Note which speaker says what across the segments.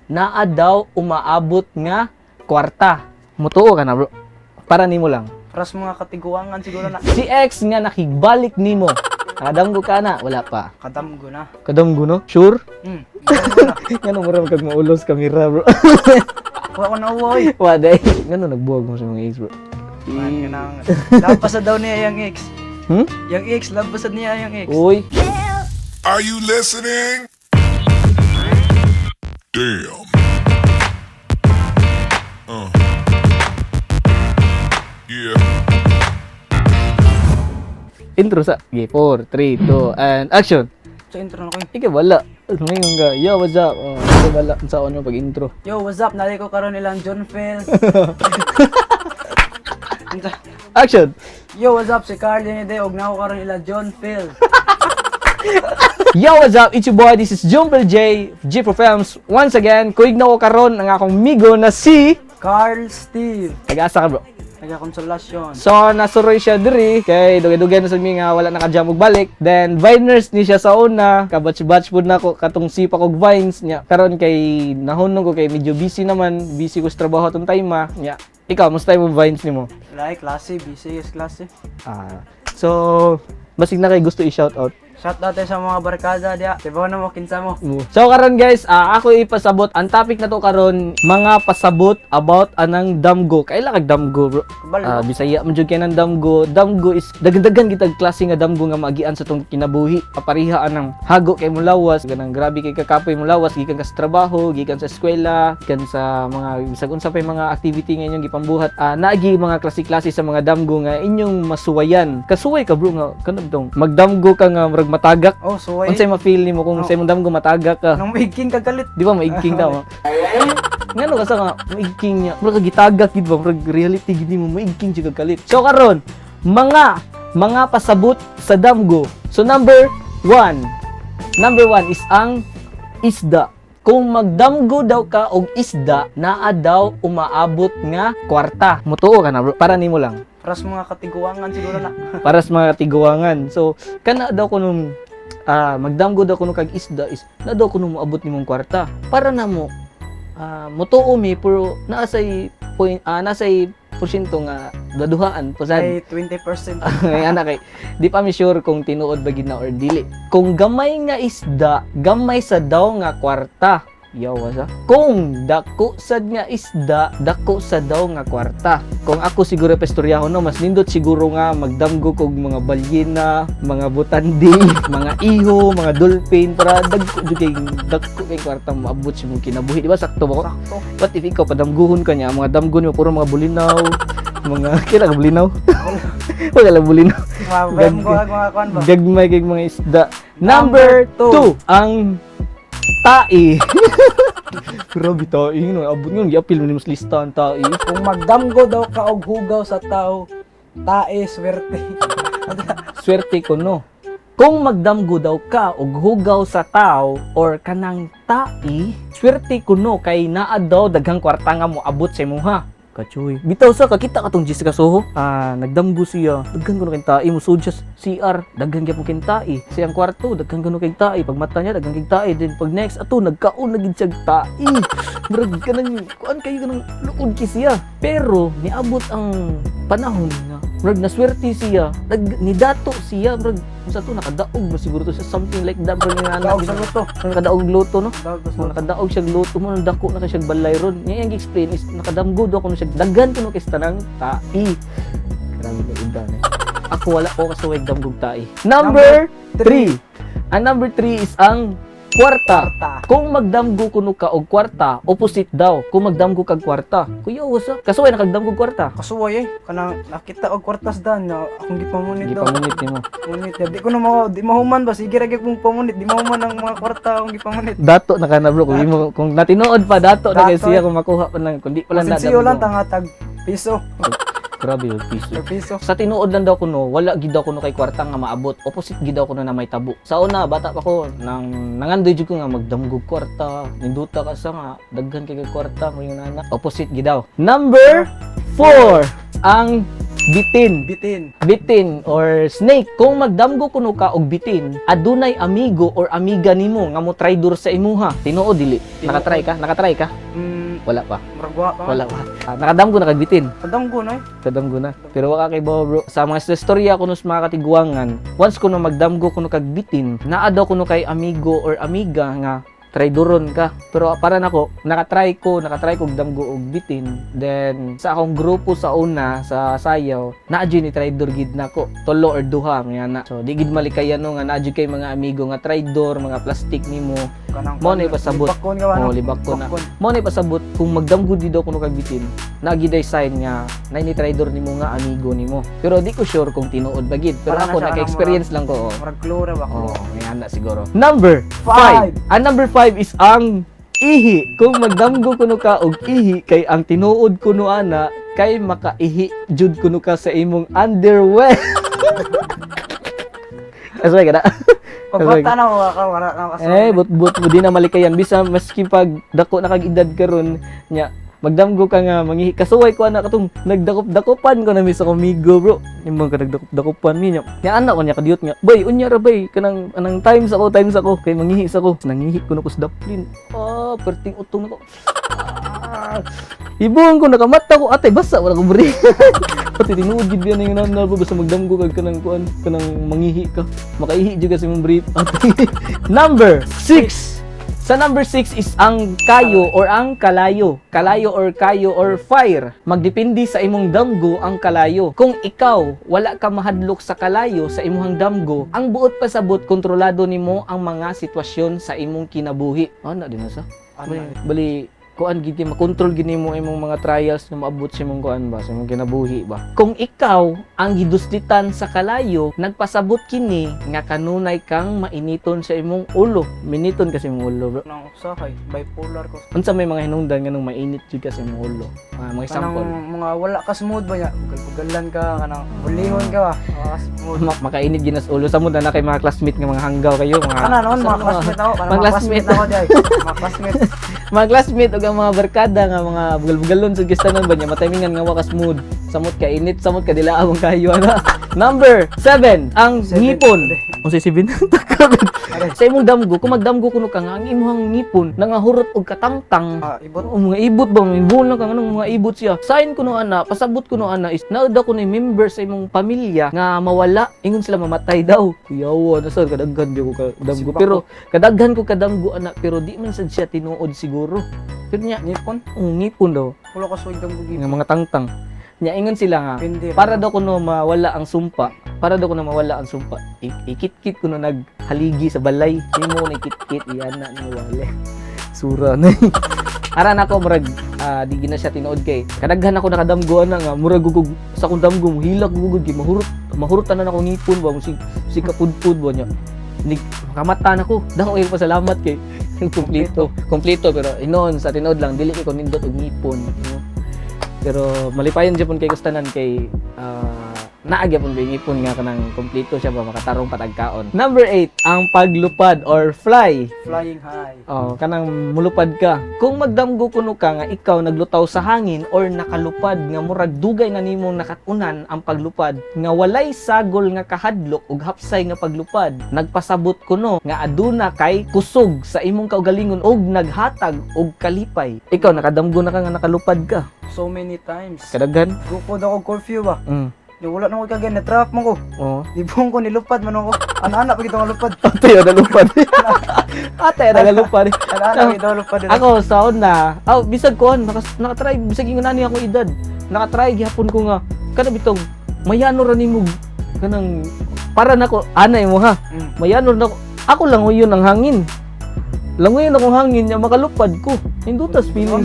Speaker 1: naa daw umaabot nga kwarta. Mutuo ka na, bro. Para nimo lang.
Speaker 2: Pras mga katiguangan siguro na.
Speaker 1: Si X nga nakigbalik nimo. Kadamgo ka na, wala pa.
Speaker 2: Kadamgo na.
Speaker 1: Kadamgo no? Sure?
Speaker 2: Kadamgo na.
Speaker 1: Ngano mo ram kag maulos kamera, bro.
Speaker 2: Wala ko na uwoy.
Speaker 1: Waday. Ngano nagbuwag mo sa mga X, bro?
Speaker 2: Man, kanang labasad daw niya yung ex. Yung ex, labasad niya yung ex.
Speaker 1: Uy.
Speaker 3: Are you listening? Damn. Yeah.
Speaker 1: Intro sa. Okay, 4, 3, 2, and action.
Speaker 2: Sa intro na ko.
Speaker 1: Ikaw wala. Ngayon ka, yo, what's up? Ikaw wala sa ano pag intro.
Speaker 2: Yo, what's up? Nalay ko karon nilang John Fels.
Speaker 1: Action!
Speaker 2: Yo, what's up? Si Carl Yenide. Og na ko karon nila John Fels.
Speaker 1: Yo, what's up? It's your boy, this is Jumpel J, G for Films. Once again, kuig na ko karon ang akong migo na si...
Speaker 2: Carl Steve.
Speaker 1: Nag-asa ka, bro.
Speaker 2: Nagkakonsolasyon.
Speaker 1: So, nasuroy siya diri, kay dugay-dugay na sa mi nga wala nakajam og balik. Then, Viners ni siya sa una, kabatch-batch pud na ko, katong sipa kog Vines niya. Karon kay nahunong ko kay medyo busy naman, busy ko sa trabaho tong time niya. Ikaw, musta mo Vines nimo?
Speaker 2: Like, klase, busy is klase.
Speaker 1: So, basig na kay gusto i-shout out.
Speaker 2: Shout out tayo sa mga barkada diya. Diba na mo, kinsa mo.
Speaker 1: So karon guys, ako ipasabot ang topic na to karon, mga pasabot about anang damgo. Kaila kag damgo, bro?
Speaker 2: Kabalo.
Speaker 1: Bisaya man jud kay nang damgo. Damgo is daghan-daghan kitag klase nga damgo nga maagian sa tong kinabuhi. Papariha anang hago kay mo lawas, ganang grabe kay kakapoy mo lawas gikan ka sa trabaho, gikan sa eskwela, gikan sa mga bisag unsa pay mga activity nga inyong gipambuhat. Naagi mga klase-klase sa mga damgo nga inyong masuwayan. Kasuway ka, bro, nga kanang tong magdamgo ka nga murag matagak.
Speaker 2: Oh, suway.
Speaker 1: Unsay ma-feel nimo kung sa imong damgo matagak ka?
Speaker 2: Nang maigking kagalit.
Speaker 1: Di ba maigking daw? Ngano ka sa nga maigking niya? Murag gitagak gid ba? Murag reality gid mo maigking jud kag kalit. So karon, mga pasabot sa damgo. So number 1 is ang isda. Kung magdamgo daw ka og isda, naa daw umaabot nga kwarta. Mutuo ka na, bro. Para nimo lang.
Speaker 2: Pras mga katiguangan siguro na.
Speaker 1: Para sa mga tiguangan. So, kana daw ko nung magdamgo daw ko nung kag isda is na daw ko nung moabot nimong kwarta. Para na mo mutuo mi pero nasay point nasay porsyento nga daduhaan posad.
Speaker 2: Ay, 20%.
Speaker 1: Ngay ana kay di pa mi sure kung tinuod ba gid na or dili. Kung gamay nga isda, gamay sa daw nga kwarta. Yawa sa. Kung dako sad nga isda, dako sa daw nga kwarta. Kung ako siguro pestoryahon no, mas nindot siguro nga magdamgo kog mga balyena, mga butandi, mga iho, mga dolphin para dagko kay kwarta maabot si mong kinabuhi. Di ba sakto ba ko?
Speaker 2: Sakto.
Speaker 1: What if ikaw padamguhon ka niya, mga damgo niyo puro mga bulinaw, mga kailan ka bulinaw? Wala lang bulinaw.
Speaker 2: Mga mga kwan ba?
Speaker 1: Gagmay kay mga isda. Number 2, ang tai. Grabe tai, no, abot ngon giapil mo ni mas listahan tai.
Speaker 2: Kung magdamgo daw ka og hugaw sa tao, tae swerte.
Speaker 1: Swerte ko no. Kung magdamgo daw ka og hugaw sa tao or kanang tai, swerte ko no kay naa daw daghang kwarta nga moabot sa imuha. Kachoy. Bitaw sa kakita katong Jessica Soho. Nagdamgo siya. Daghan kuno kay tai mo sud siya CR. Daghan gyapon kay tai. Siyang kwarto daghan kuno kay tai. Pag mata niya daghan kay tai. Then pag next ato nagkaon na gid siya tai. Murag kanang kuan kayo kanang luod ki siya. Pero niabot ang panahon nga murag naswerte siya. Ni dato siya murag sa to nakadaog ba siguro to siya something like that bro nga
Speaker 2: Daog sa luto.
Speaker 1: Nakadaog luto no.
Speaker 2: Daog sa luto.
Speaker 1: Nakadaog siya luto mo nang dako na kay siya balay ron. Nya yang explain is nakadamgo do ako siya daghan kuno kay tanang tai. Grabe na iban eh. Ako wala ko kasuway damgog tai. Number 3. Ang number 3 is ang kwarta. Kung magdamgo kuno ka og kwarta, opposite daw. Kung magdamgo kag kwarta, kuya usa. Kasuway nakagdamgo kwarta.
Speaker 2: Kasuway kanang nakita og kwartas dan na akong gipamunit daw.
Speaker 1: Gipamunit nimo.
Speaker 2: Munit. Di ko na di mahuman ba sige ra gyud kong pamunit. Di mahuman ang mga kwarta akong gipamunit.
Speaker 1: Dato na kana bro kung natinood pa dato na kay siya kung makuha pa lang kundi pa lang
Speaker 2: Sinsiyo lang tangatag piso.
Speaker 1: Grabe yung piso.
Speaker 2: Per piso.
Speaker 1: Sa tinuod lang daw kuno, wala gid daw kuno kay kwarta nga maabot. Opposite gid daw kuno na may tabo. Sa una bata pa ko nang nangandoy jud ko nga magdamgog kwarta. Ninduta ka sa nga daghan kay kwarta mo yung nana. Opposite gid daw. Number 4 ang Bitin.
Speaker 2: Bitin.
Speaker 1: Or snake. Kung magdamgo kuno ka og bitin, adunay amigo or amiga nimo nga mo traidor sa imuha. Tinuod dili. Nakatry ka? Wala pa.
Speaker 2: Maragwa ka.
Speaker 1: Wala pa. Nakadamgo na kag bitin.
Speaker 2: Kadam ko na eh.
Speaker 1: Kadamgo na. Pero wala kay bawa bro. Sa mga istorya kuno sa mga katigwangan, once kuno magdamgo kuno kag bitin, naa daw kuno kay amigo or amiga nga traidoron ka. Pero para nako, nakatry ko damgo og bitin. Then sa akong grupo sa una sa sayaw, naadyo ni traidor gid nako. Tulo or duha nga na. So di gid malikayan no nga naadyo kay mga amigo nga traidor, mga plastic nimo.
Speaker 2: Kanang
Speaker 1: Mo na ipasabot.
Speaker 2: Libakon ka ba?
Speaker 1: Oh, libakon na. Mo na ipasabot kung magdamgo di daw kuno kag bitin. Nagiday sign nga na ni traidor nimo nga amigo nimo. Pero di ko sure kung tinuod ba gid. Pero
Speaker 2: Para na
Speaker 1: ako
Speaker 2: siya
Speaker 1: naka-experience lang ko. Oh.
Speaker 2: Marag klura ba?
Speaker 1: Oh, may handa siguro. Number 5.
Speaker 2: Five.
Speaker 1: Ang number 5 is ang ihi. Kung magdamgo kuno ka og ihi kay ang tinuod kuno ana kay makaihi jud kuno ka sa imong underwear. Asay ka na.
Speaker 2: Pagbata na mo ka, wala na kasi.
Speaker 1: But di na malikayan bisa maski pag dako na kag edad karon nya magdamgo ka nga mangihi kasuway ko ana katong nagdakop-dakopan ko na mi sa komigo bro. Imong ka nagdakop-dakopan mi nya. Nya ana ko nya kadiyot nga. Bay unya ra bay kanang anang times ako kay mangihi sa ko. Nangihi ko na ko sa daplin. Perting utong nako. Ibong ko nakamata ko ate basa wala ko bri. Pati tinuod gid yan nga na basta magdamgo kag kanang kuan kanang mangihi ka. Makaihi jud ka sa imong brief. Number 6. Sa number 6 is ang kayo or ang kalayo. Kalayo or kayo or fire. Magdepende sa imong damgo ang kalayo. Kung ikaw wala ka mahadlok sa kalayo sa imong damgo, ang buot pasabot kontrolado nimo ang mga sitwasyon sa imong kinabuhi. Ana din na sa. Bali kuan gid makontrol gid nimo imong mga trials na maabot sa imong kuan ba sa imong kinabuhi ba. Kung ikaw ang giduslitan sa kalayo, nagpasabot kini nga kanunay kang mainiton sa imong ulo. Miniton kasi imong ulo bro.
Speaker 2: Nang usahay, bipolar ko.
Speaker 1: Unsa may mga hinungdan nga nung mainit jud kasi imong ulo. Mga example.
Speaker 2: Kanang mga wala ka smooth ba niya? Pugalan ka, kanang bulihon ka ba? Wala ka smooth.
Speaker 1: Makainit ginas ulo sa na kay mga classmate nga mga hanggaw kayo mga
Speaker 2: Kana noon mga classmate ako,
Speaker 1: mga classmate
Speaker 2: ako dai. Mga classmate.
Speaker 1: mga classmate ug ang mga barkada nga mga bugal-bugalon sa gistanon ba niya matimingan nga wakas mood samot ka init samot ka dila abong kayo ana. Number 7 ang ngipon. O si 7 sa imong damgo kung magdamgo kuno ka nga ang imong ngipon nangahurot og katangtang.
Speaker 2: Ibot.
Speaker 1: O mga ibot ba may buhol lang ka anong mga ibot siya. Sign kuno ana pasabot kuno ana is naada ko ni member sa imong pamilya nga mawala ingon sila mamatay daw. Yawa na sir kadaghan di ko kadamgo pero kadaghan ko kadamgo ana pero di man sad siya tinuod siguro. Pero niya
Speaker 2: Nipon?
Speaker 1: ngipon daw
Speaker 2: Wala ka suwag bugi.
Speaker 1: nga mga tangtang. Nya ingon sila nga
Speaker 2: Pindi.
Speaker 1: para daw kuno mawala ang sumpa. Para daw kuno mawala ang sumpa. Ikit-kit kuno naghaligi sa balay. Di mo na ikit-kit iyan na wala. Sura na. Aran ako murag di gina siya tinuod kay. Kadaghan ako nakadamgo ana nga murag gugug sa kong damgo hilak gugug kay mahurot tanan ako ngipon ba si kapudpud ba nya. Nig kamatan ako. Dako ay pasalamat kay kompleto pero inon sa tinuod lang dili ko nindot og ngipon no? Pero malipayon jud pun kay gustanan kay naagya pun bay ngipon nga kanang kompleto siya ba makatarong patagkaon. Number 8 ang paglupad or fly.
Speaker 2: Flying high.
Speaker 1: Kanang mulupad ka. Kung magdamgo kuno ka nga ikaw naglutaw sa hangin or nakalupad nga murag dugay na nimong nakatunan ang paglupad nga walay sagol nga kahadlok ug hapsay nga paglupad. Nagpasabot kuno nga aduna kay kusog sa imong kaugalingon ug naghatag og kalipay. Ikaw nakadamgo na ka nga nakalupad ka.
Speaker 2: So many times.
Speaker 1: Kadaghan.
Speaker 2: Gupod ako curfew ba?
Speaker 1: Mm.
Speaker 2: Wala na ko kagaya, na-trap mo ko.
Speaker 1: Oo.
Speaker 2: Ibong ko nilupad man ako. Ana-ana pa kita lupad.
Speaker 1: Ate, nalupad. Ate, nalupad.
Speaker 2: Ana-ana kita lupad.
Speaker 1: Ako sa una, bisag ko nakatry bisag ingon ani ako edad. Nakatry gihapon ko nga kada bitong mayano ra nimo kanang para nako anay mo ha. Mayano na ako lang uyon ang hangin. Langoy akong hangin nya makalupad ko. Hindutas feeling.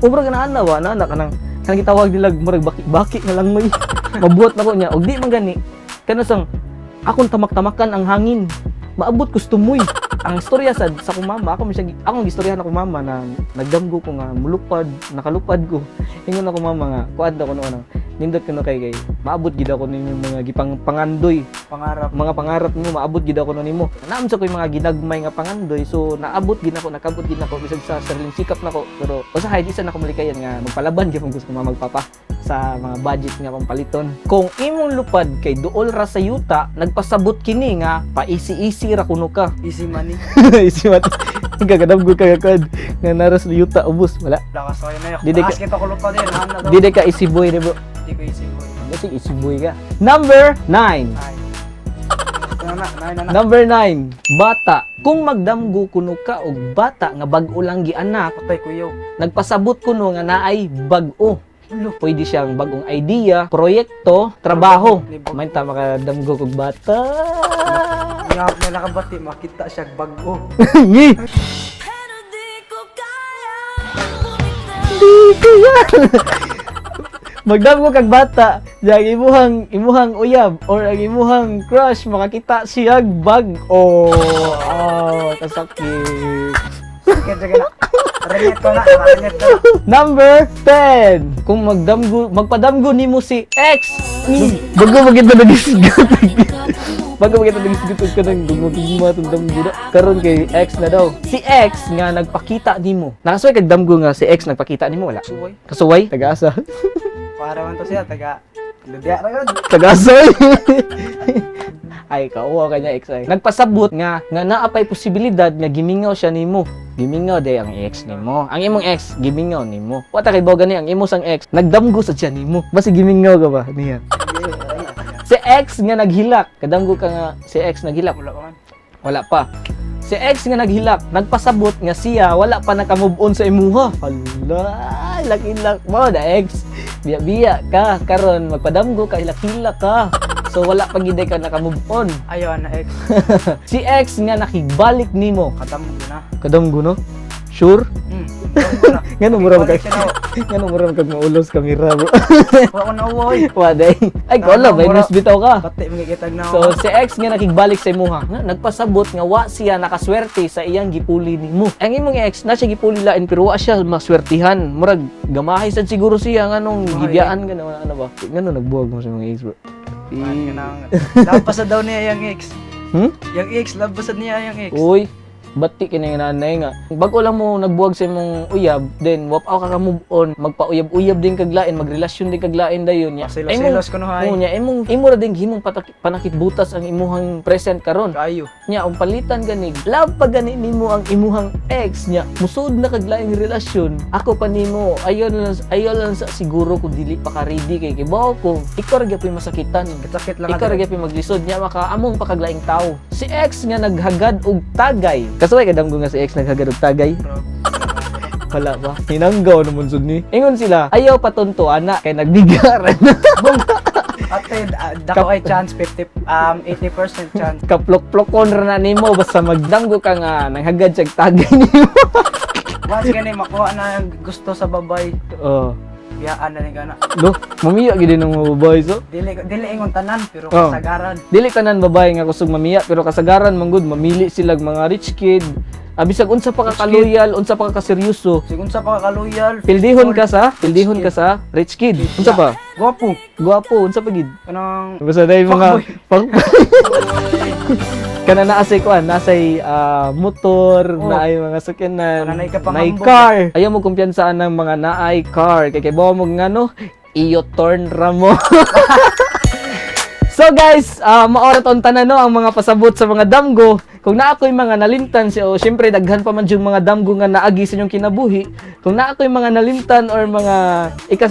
Speaker 1: Umra ka na ana wa na kanang gitawag nila murag baki nga langoy. Mabuhat nako nya og di man gani. Kana sang akong tamak-tamakan ang hangin. Maabot ko stumoy. Ang istorya sa akong mama, akong istoryahan akong mama na nagdamgo ko nga mulupad, nakalupad ko. Ingon ako mama nga, kuad ako no nindot ko no kay maabot gid ako nimo mga gipang pangandoy, mga pangarap nimo maabot gid ako nimo. Naam sa koy mga ginagmay nga pangandoy, so naabot gid ako, nakabot gid ako bisag sa sariling sikap nako. Pero usahay di sa nako malikayan nga magpalaban gyud ko sa mga magpapa. sa mga budget nga pampaliton. Kung imong lupad kay duol ra sa yuta, nagpasabot kini nga pa-easy ra kuno ka.
Speaker 2: Easy money.
Speaker 1: Isi mat. Gagadam ka kad nga naras na yuta ubos wala.
Speaker 2: Lakas ko yun na yun.
Speaker 1: Didi ka-
Speaker 2: Taas kita ko lupa din.
Speaker 1: Di ka easy boy ni bro.
Speaker 2: Di ko easy boy.
Speaker 1: Kasi easy boy ka. Number 9.
Speaker 2: Ay. Na.
Speaker 1: Number 9. Bata. Kung magdamgo kuno ka og bata nga bag-o lang gianak,
Speaker 2: Patay kuyaw.
Speaker 1: nagpasabot kuno nga naay bag-o. Pwede siyang bagong idea, proyekto, trabaho. May tama ka damgo kog bata.
Speaker 2: Ngap na nakabati, makita siya bago.
Speaker 1: Ngi.
Speaker 4: Pero di ko kaya bumitaw.
Speaker 1: Di ko yan. Magdamgo kag bata, yang imuhang uyab or ang imuhang crush makakita siyag bag-o. Oh, kasakit.
Speaker 2: Sakit siya gana. Renet ko na. Renet ko.
Speaker 1: Number 10. Kung magpadamgo nimo si X, bago magita nagisgot. Bago magita nagisgot ka nang dugma tong damgo na. Karon kay X na daw. Si X nga nagpakita nimo. Nakasuway kag damgo nga si X nagpakita nimo wala.
Speaker 2: Suway.
Speaker 1: Kasuway? Tagaasa.
Speaker 2: Para man to siya, taga. Ludya ra yun.
Speaker 1: Tagasoy. Ay, kauwa kanya X ay. Nagpasabot nga naapay posibilidad nga gimingaw siya nimo. Gimingaw day ang ex nimo. Ang imong ex gimingaw nimo. Wata kay boga ni ang imo sang ex nagdamgo sa siya nimo. Basi gimingaw ka ba niya? Si X nga naghilak. Kadamgo ka nga si X naghilak.
Speaker 2: Wala pa man.
Speaker 1: Wala pa. Si X nga naghilak, nagpasabot nga siya wala pa naka-move on sa imuha. Hala, hilak-hilak mo da X. Biya-biya ka karon magpadamgo ka hilak-hilak ka. So wala pa gid ka naka-move on.
Speaker 2: Ayaw na ex.
Speaker 1: Si X nga nakibalik nimo.
Speaker 2: Kadamo na.
Speaker 1: Kadamgo no? Sure?
Speaker 2: Kadamo na.
Speaker 1: Ngano mura
Speaker 2: Balik
Speaker 1: ka?
Speaker 2: siya na.
Speaker 1: Ngano mura kag maulos kamera bro?
Speaker 2: Wala ko na uwoy.
Speaker 1: Waday. Ay kola, virus bitaw ka.
Speaker 2: Bati, magkikitag na
Speaker 1: So
Speaker 2: ako.
Speaker 1: si X nga nakigbalik sa imuha, nga nagpasabot nga wa siya nakaswerte sa iyang gipuli nimo. Ang imong ex na siya gipuli lain pero wa siya maswertihan. Murag gamahay sad siguro siya nganong
Speaker 2: Gamahay.
Speaker 1: gibiyaan ka na ano ba? Ngano nagbuwag mo sa mga ex bro?
Speaker 2: Labasad daw niya yung ex.
Speaker 1: Hmm?
Speaker 2: Yung ex, labasad niya yung ex.
Speaker 1: Uy, bati kini nga nanay nga. Bago lang mo nagbuwag sa imong uyab, then wap ka move on, magpa-uyab-uyab din kag lain, magrelasyon din kag lain dayon nya.
Speaker 2: Silos ko no hay.
Speaker 1: nya imong imo ra ding himong panakit butas ang imuhang present karon.
Speaker 2: Kayo.
Speaker 1: Nya ang palitan gani, love pa gani nimo ang imuhang ex nya. Musud na kag laing relasyon. Ako pa nimo, ayaw lang sa siguro kung dili pa ka ready kay kibaw ko. Ikaw ra gyapon masakitan.
Speaker 2: Sakit lang.
Speaker 1: Ikaw ra gyapon maglisod nya maka among pa kag laing tawo. Si ex nga naghagad og tagay. Kasuway kadamgo nga si ex naghagad og tagay. Wala ba? Hinanggaw naman sud ni. Ingon sila, ayaw patunto ana kay nagbigaran.
Speaker 2: Ate, dako ay chance 80% chance.
Speaker 1: Kaplok-plokon ra na nimo basta magdamgo ka nga naghagad siya og tagay nimo.
Speaker 2: Once gani makuha na yung gusto sa babay,
Speaker 1: Oh.
Speaker 2: biyaan na ni gana.
Speaker 1: Lo, mamiya gid ng mga babae so.
Speaker 2: Dili ingon tanan pero
Speaker 1: Oh.
Speaker 2: kasagaran.
Speaker 1: Dili tanan babae nga kusog mamiya pero kasagaran man gud mamili sila mga rich kid. Bisag unsa pa ka loyal, unsa pa ka seryoso.
Speaker 2: Sigun sa pagkaloyal.
Speaker 1: Pildihon ka sa rich kid. Unsa pa?
Speaker 2: Gwapo.
Speaker 1: Gwapo, unsa pa gid?
Speaker 2: Kanang
Speaker 1: Basta na yung mga kana naasay kuan, nasay motor,
Speaker 2: Oh.
Speaker 1: naay mga sakyanan,
Speaker 2: Kana naay ka pang
Speaker 1: naay
Speaker 2: hambog.
Speaker 1: car. Ayaw mo kumpiyansaan ng mga naay car kay bawa mo ngano, iyo turn ra mo. So guys, maorat on tanan no ang mga pasabot sa mga damgo. Kung naa ko'y mga nalimtan o syempre daghan pa man yung mga damgo nga naagi sa inyong kinabuhi. Kung naa ko'y mga nalimtan or mga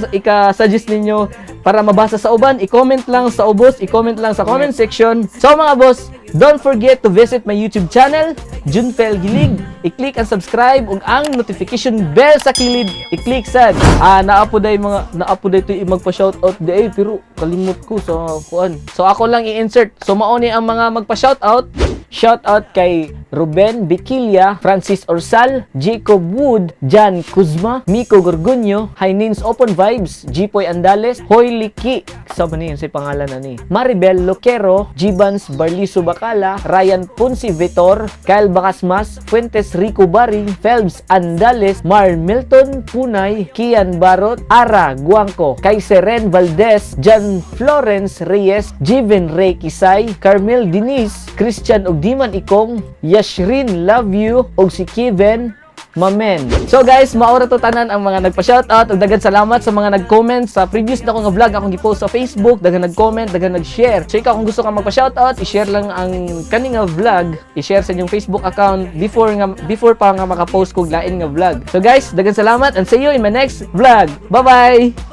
Speaker 1: ika-suggest ninyo para mabasa sa uban, i-comment lang sa ubos, i-comment lang sa comment section. So mga boss, don't forget to visit my YouTube channel, Junfel Gilig. I-click ang subscribe ug ang notification bell sa kilid. I-click sad. Naapo day to magpa-shoutout day pero kalimot ko sa kuan. So ako lang i-insert. So mao ni ang mga magpa-shoutout. Shoutout kay Ruben Biquilla, Francis Orsal, Jacob Wood, Jan Kuzma, Miko Gorgonio, Hainins Open Vibes, Jipoy Andales, Hoy Liki, sama niya sa pangalan na ni, Maribel Loquero, Jibans Barliso Bacala, Ryan Ponce Vitor, Kyle Bacasmas, Fuentes Rico Baring, Phelps Andales, Mar Milton Punay, Kian Barot, Ara Guangco, kay Seren Valdez, Jan Florence Reyes, Jiven Ray Kisay, Carmel Denise, Christian Ogdiman Ikong, Yashrin Love You, og si Kevin Mamen. So guys, maura to tanan ang mga nagpa-shoutout ug daghan salamat sa mga nag-comment sa previous na ko nga vlog akong gi-post sa Facebook, daghan nag-comment, daghan nag-share. So ikaw kung gusto ka magpa-shoutout, i-share lang ang kaning nga vlog, i-share sa inyong Facebook account before pa nga maka-post kog lain nga vlog. So guys, daghan salamat and see you in my next vlog. Bye-bye.